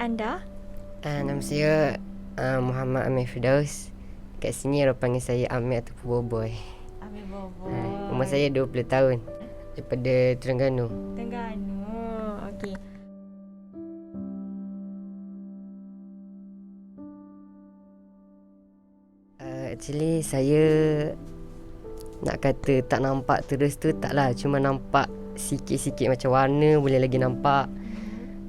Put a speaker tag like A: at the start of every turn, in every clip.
A: anda?
B: Nama saya Muhammad Amir Firdaus. Kat sini orang panggil saya Amir ataupun Boboy.
A: Amir Boboy.
B: Umur saya 20 tahun. Daripada Terengganu.
A: Terengganu. Okey.
B: Actually saya nak kata tak nampak terus tu taklah. Cuma nampak sikit-sikit macam warna boleh lagi nampak.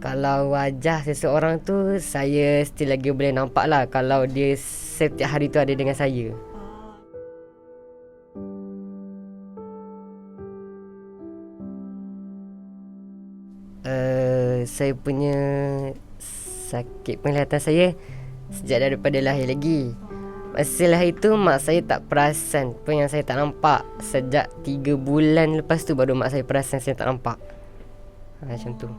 B: Kalau wajah seseorang tu saya still lagi boleh nampak lah kalau dia setiap hari tu ada dengan saya. Saya punya sakit penglihatan saya sejak daripada lahir lagi. Masa lahir tu mak saya tak perasan pun yang saya tak nampak. Sejak 3 bulan lepas tu baru mak saya perasan saya tak nampak. Macam tu.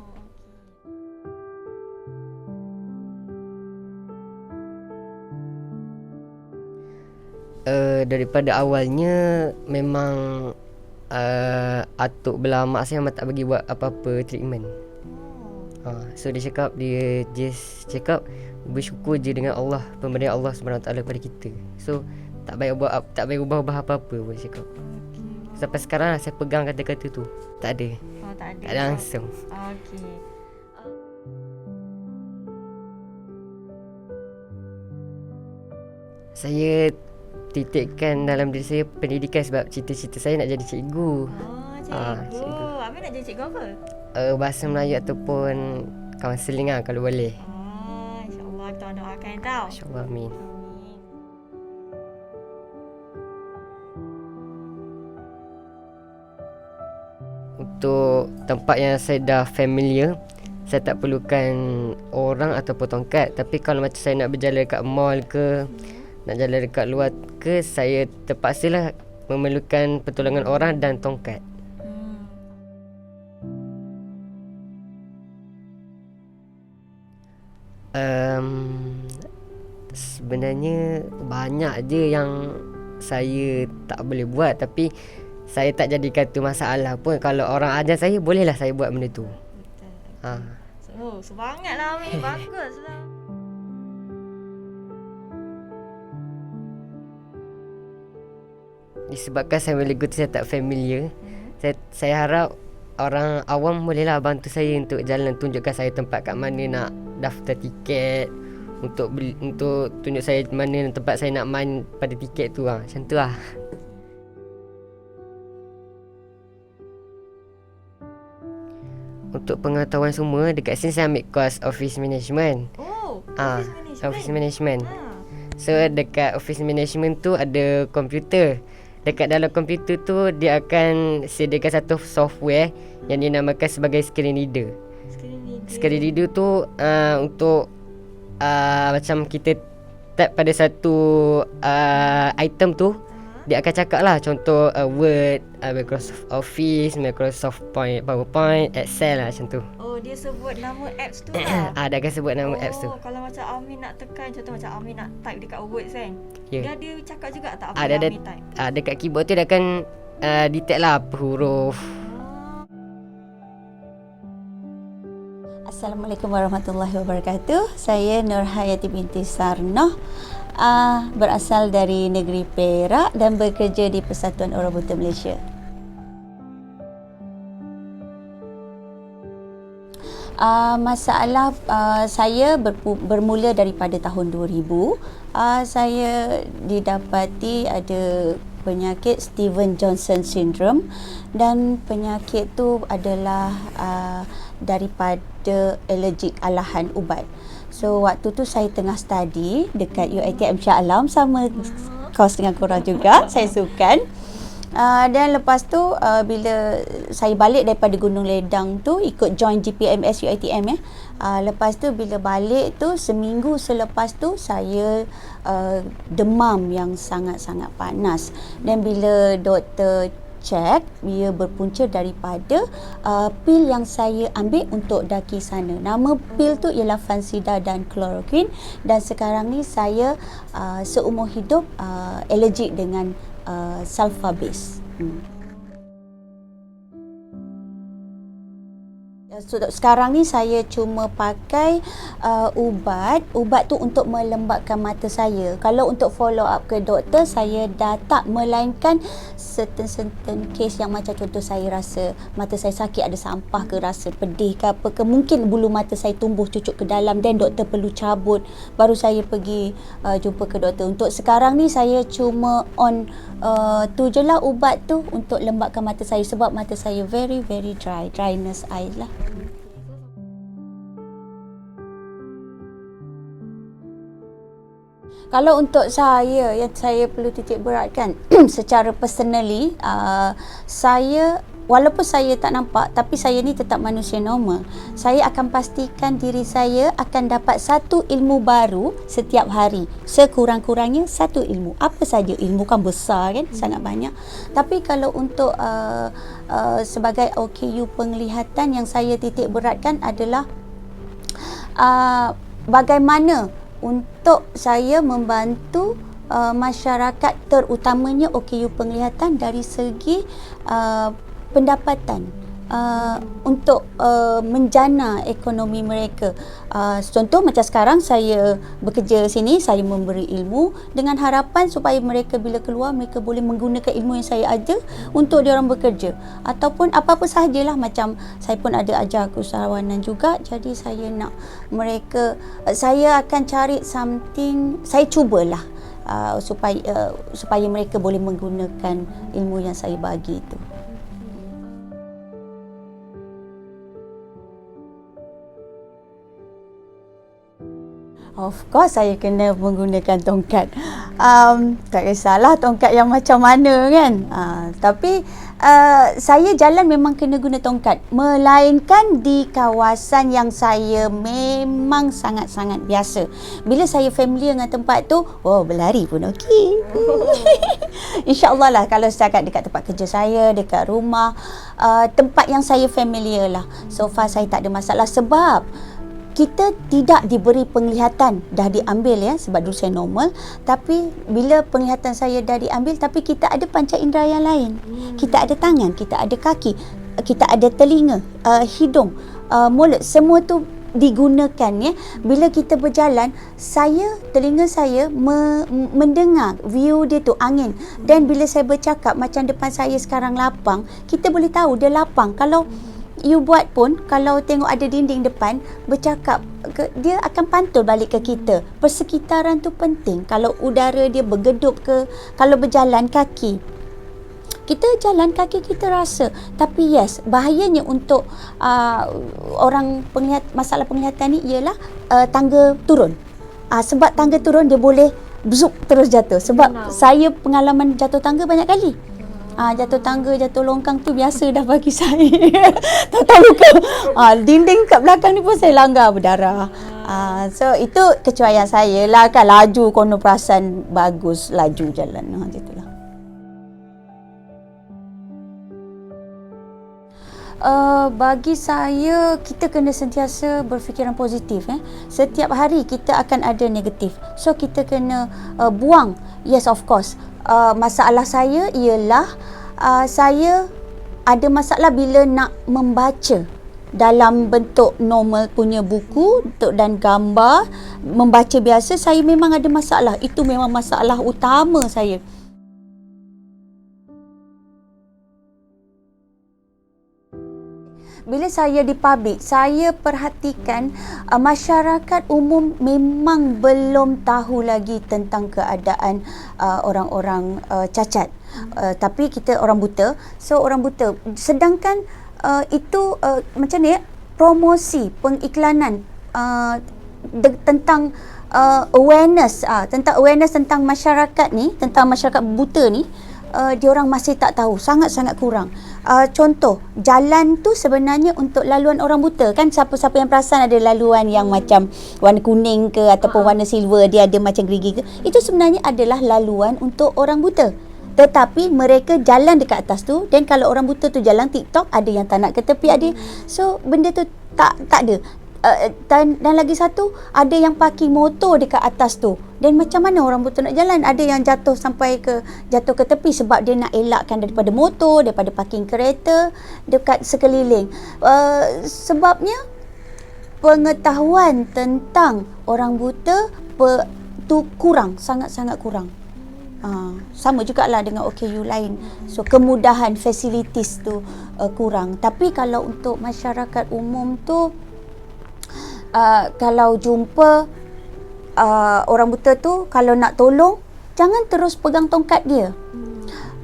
B: Daripada awalnya memang atuk belah mak saya memang tak bagi buat apa-apa treatment. So dia cakap, dia just cakap bersyukur je dengan Allah, pemberian Allah SWT kepada kita. So tak payah ubah-ubah apa-apa pun cakap. Sampai sekarang lah saya pegang kata-kata tu. Tak ada.
A: Tak ada.
B: Tak ada langsung.
A: Okey.
B: Saya titikkan dalam diri saya pendidikan sebab cita-cita saya nak jadi cikgu.
A: Cikgu. Amir nak jadi cikgu apa?
B: Bahasa Melayu ataupun kaunseling lah kalau boleh.
A: InsyaAllah kita doakan tau.
B: InsyaAllah, amin. Untuk tempat yang saya dah familiar, saya tak perlukan orang ataupun tongkat. Tapi kalau macam saya nak berjalan dekat mall ke, nak jalan dekat luar ke, saya terpaksalah memerlukan pertolongan orang dan tongkat. Sebenarnya banyak je yang saya tak boleh buat, tapi saya tak jadikan tu masalah pun. Kalau orang ajar saya, bolehlah saya buat benda tu.
A: Betul. Semangatlah Amir. Baguslah.
B: Disebabkan saya lagu tu saya tak familiar, saya harap orang awam bolehlah bantu saya untuk jalan, tunjukkan saya tempat kat mana nak daftar tiket, untuk tunjuk saya mana tempat saya nak main pada tiket tu. Macam tu lah. Untuk pengetahuan semua, dekat sini saya ambil course Office Management. Office Management. So dekat Office Management tu ada komputer. Dekat dalam komputer tu dia akan sediakan satu software yang dinamakan sebagai screen reader. Screen reader tu untuk macam kita tap pada satu item tu, dia akan cakap lah contoh Word, Microsoft Office, Microsoft PowerPoint, Excel lah macam tu.
A: Dia sebut nama apps tu lah.
B: Dia akan sebut nama apps tu.
A: Kalau macam Amir nak tekan, contoh macam Amir nak type dekat Word kan, dia ada cakap juga tak apa yang Amir type?
B: Dekat keyboard tu dia akan detect lah apa huruf.
C: Assalamualaikum warahmatullahi wabarakatuh. Saya Nur Hayati binti Sarnoh, berasal dari negeri Perak dan bekerja di Persatuan Orabutan Malaysia. Masalah saya bermula daripada tahun 2000. Saya didapati ada penyakit Steven Johnson Syndrome, dan penyakit tu adalah daripada alergik alahan ubat. So waktu tu saya tengah study dekat UiTM Shah Alam, sama kos dengan korang juga, saya sukan. Dan lepas tu bila saya balik daripada Gunung Ledang tu, ikut join GPMS UiTM ya. Lepas tu bila balik tu, seminggu selepas tu saya demam yang sangat-sangat panas. Dan bila doktor cek, ia berpunca daripada pil yang saya ambil untuk daki sana. Nama pil tu ialah Fansida dan Chloroquine, dan sekarang ni saya seumur hidup alergik dengan sulfa base. Sekarang ni saya cuma pakai ubat tu untuk melembabkan mata saya. Kalau untuk follow up ke doktor, saya dah tak, melainkan certain case yang macam contoh saya rasa mata saya sakit, ada sampah ke, rasa pedih ke apa ke, mungkin bulu mata saya tumbuh cucuk ke dalam dan doktor perlu cabut, baru saya pergi jumpa ke doktor. Untuk sekarang ni saya cuma on tu je lah ubat tu untuk lembabkan mata saya, sebab mata saya very dryness eye lah. Kalau untuk saya, yang saya perlu titik beratkan secara personally, saya, walaupun saya tak nampak, tapi saya ni tetap manusia normal. Saya akan pastikan diri saya akan dapat satu ilmu baru setiap hari. Sekurang-kurangnya satu ilmu. Apa saja, ilmu kan besar kan, sangat banyak. Tapi kalau untuk sebagai OKU penglihatan, yang saya titik beratkan adalah bagaimana untuk saya membantu masyarakat, terutamanya OKU penglihatan dari segi pendapatan, untuk menjana ekonomi mereka. Contoh macam sekarang saya bekerja sini, saya memberi ilmu dengan harapan supaya mereka bila keluar, mereka boleh menggunakan ilmu yang saya ajar untuk diorang bekerja. Ataupun apa-apa sahajalah, macam saya pun ada ajar keusahawanan juga, jadi saya nak mereka, saya akan cari something, saya cubalah supaya mereka boleh menggunakan ilmu yang saya bagi itu. Of course saya kena menggunakan tongkat. Tak kisahlah tongkat yang macam mana kan. Tapi saya jalan memang kena guna tongkat. Melainkan di kawasan yang saya memang sangat-sangat biasa. Bila saya familiar dengan tempat tu, berlari pun okey. InsyaAllah lah, kalau setakat dekat tempat kerja saya, dekat rumah, tempat yang saya familiar lah. So far saya tak ada masalah, sebab kita tidak diberi penglihatan, dah diambil ya, sebab dulu saya normal, tapi bila penglihatan saya dah diambil, tapi kita ada panca indera yang lain. Kita ada tangan, kita ada kaki, kita ada telinga, hidung, mulut, semua tu digunakan ya. Bila kita berjalan, telinga saya mendengar view dia tu, angin, dan bila saya bercakap, macam depan saya sekarang lapang, kita boleh tahu dia lapang. Kalau you buat pun, kalau tengok ada dinding depan, bercakap, dia akan pantul balik ke kita. Persekitaran tu penting. Kalau udara dia bergedup ke, kalau berjalan kaki, kita jalan kaki kita rasa. Tapi yes, bahayanya untuk orang masalah penglihatan ni ialah tangga turun. Sebab tangga turun dia boleh bzuk terus jatuh. Sebab saya pengalaman jatuh tangga banyak kali. Jatuh tangga, jatuh longkang tu biasa dah bagi saya. Tak luka. Dinding kat belakang ni pun saya langgar, berdarah. So itu kecuaian saya lah kan. Laju, kono perasan bagus, laju jalan. Itulah. Bagi saya, kita kena sentiasa berfikiran positif. Setiap hari kita akan ada negatif. So kita kena buang. Yes, of course. Masalah saya ialah saya ada masalah bila nak membaca dalam bentuk normal punya buku dan gambar, membaca biasa, saya memang ada masalah. Itu memang masalah utama saya. Bila saya di public, saya perhatikan masyarakat umum memang belum tahu lagi tentang keadaan orang-orang cacat. Tapi kita orang buta, so orang buta. Sedangkan itu macam ni, promosi, pengiklanan tentang awareness, tentang masyarakat ni, tentang masyarakat buta ni, diorang masih tak tahu, sangat-sangat kurang. Contoh, jalan tu sebenarnya untuk laluan orang buta kan. Siapa-siapa yang perasan ada laluan yang macam warna kuning ke ataupun warna silver, dia ada macam gerigi ke, itu sebenarnya adalah laluan untuk orang buta. Tetapi mereka jalan dekat atas tu, dan kalau orang buta tu jalan TikTok, ada yang tak nak ke tepi, ada. So benda tu tak ada. dan lagi satu, ada yang parking motor dekat atas tu. Dan macam mana orang buta nak jalan? Ada yang jatuh ke tepi sebab dia nak elakkan daripada motor, daripada parking kereta dekat sekeliling. Sebabnya pengetahuan tentang orang buta tu kurang, sangat-sangat kurang. Sama jugalah dengan OKU lain. So kemudahan facilities tu kurang. Tapi kalau untuk masyarakat umum tu, kalau jumpa orang buta tu, kalau nak tolong, jangan terus pegang tongkat dia.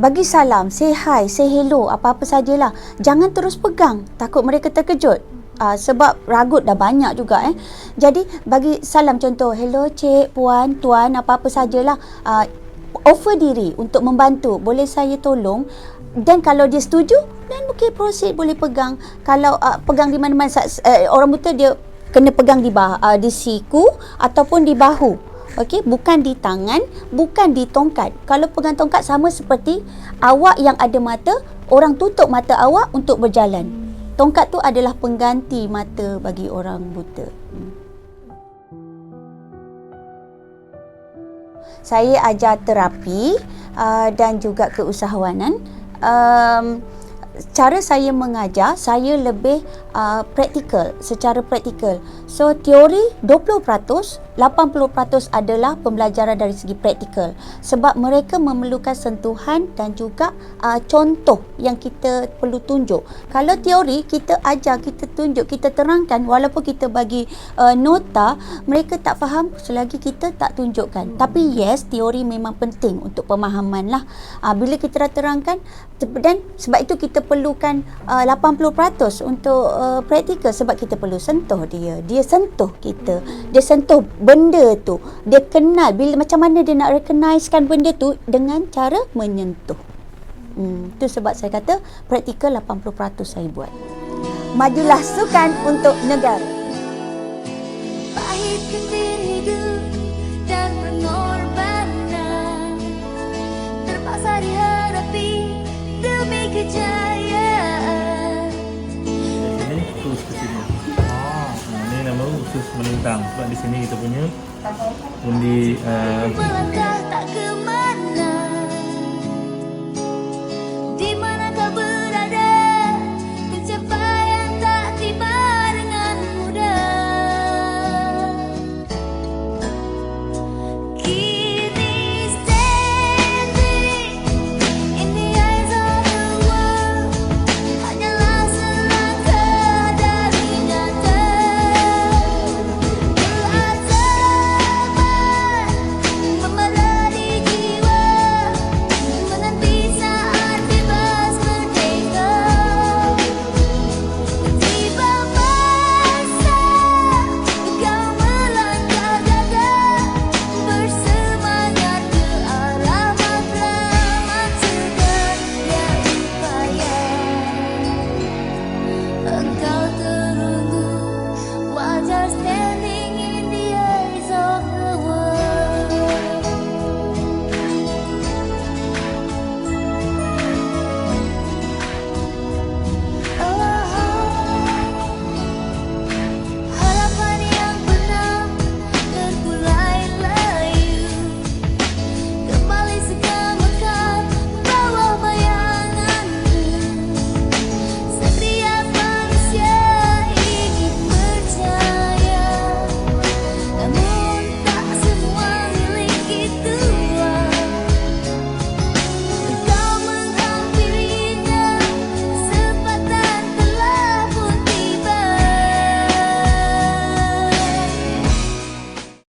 C: Bagi salam, say hi, say hello, apa-apa sajalah. Jangan terus pegang, takut mereka terkejut. Sebab ragut dah banyak juga. Jadi bagi salam, contoh, hello cik, puan, tuan, apa-apa sajalah. Offer diri untuk membantu, boleh saya tolong? Dan kalau dia setuju, dan mungkin proceed, boleh pegang. Kalau pegang di mana-mana, orang buta dia kena pegang di siku ataupun di bahu. Okey, bukan di tangan, bukan di tongkat. Kalau pegang tongkat sama seperti awak yang ada mata, orang tutup mata awak untuk berjalan. Tongkat tu adalah pengganti mata bagi orang buta. Saya ajar terapi dan juga keusahawanan. Cara saya mengajar, saya lebih praktikal, secara praktikal. So teori 20%, 80% adalah pembelajaran dari segi praktikal. Sebab mereka memerlukan sentuhan dan juga contoh yang kita perlu tunjuk. Kalau teori, kita ajar, kita tunjuk, kita terangkan, walaupun kita bagi nota, mereka tak faham selagi kita tak tunjukkan. Tapi yes, teori memang penting untuk pemahaman lah. Bila kita dah terangkan, dan sebab itu kita perlukan 80% untuk praktikal, sebab kita perlu sentuh dia. Dia sentuh kita. Dia sentuh benda tu. Dia kenal macam mana dia nak recognizekan benda tu dengan cara menyentuh. Itu sebab saya kata praktikal 80% saya buat. Majulah sukan untuk negara.
D: Pahitkan hidup dan pengorbanan terpaksa dihadapi demi kejayaan.
E: Ini terus ke sini. Ini nama khusus melintang. Sebab di sini kita punya undi
D: Melangkah tak